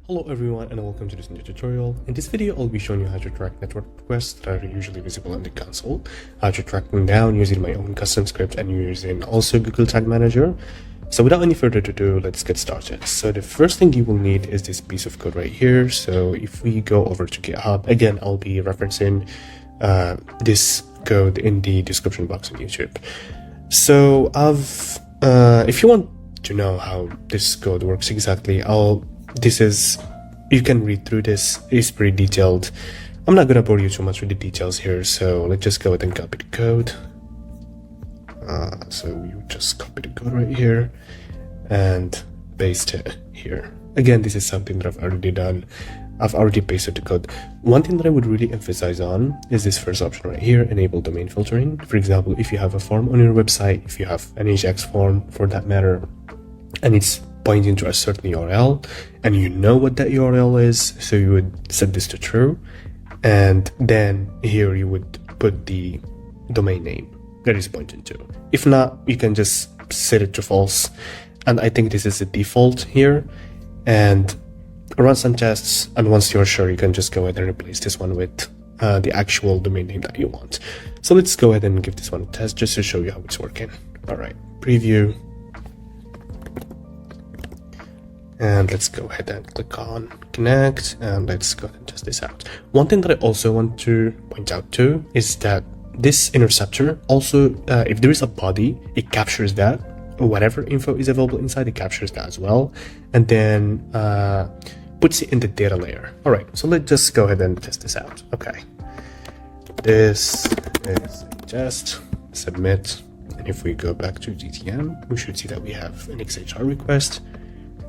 Hello everyone and welcome to this new tutorial. In this video I'll be showing you how to track network requests that are usually visible on the console, how to track them down using my own custom script and using also Google Tag Manager. So without any further ado, let's get started. So the first thing you will need is this piece of code right here. So if we go over to GitHub, again I'll be referencing this code in the description box on YouTube. So if you want to know how this code works exactly, you can read through this. It's pretty detailed. I'm not gonna bore you too much with the details here, so let's just go ahead and copy the code. So you just copy the code right here and paste it here. Again, this is something that I've already done. I've already pasted the code. One thing that I would really emphasize on is this first option right here, enable domain filtering. For example, if you have a form on your website, if you have an AJAX form for that matter, and it's pointing to a certain URL and you know what that URL is, so you would set this to true, and then here you would put the domain name that is pointing to. If not, you can just set it to false, and I think this is the default here, and run some tests, and once you're sure, you can just go ahead and replace this one with the actual domain name that you want. So let's go ahead and give this one a test just to show you how it's working. All right, preview. And let's go ahead and click on connect, and let's go ahead and test this out. One thing that I also want to point out too is that this interceptor also, if there is a body, it captures that. Whatever info is available inside, it captures that as well, and then puts it in the data layer. All right, so let's just go ahead and test this out. Okay, this is a test, submit, and if we go back to GTM, we should see that we have an XHR request.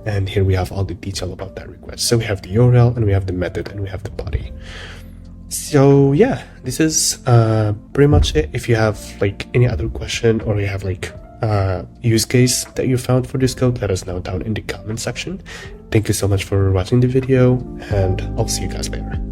And here we have all the detail about that request. So we have the URL and we have the method and we have the body. So yeah, this is pretty much it. If you have like any other question or you have like use case that you found for this code, let us know down in the comment section. Thank you so much for watching the video, and I'll see you guys later.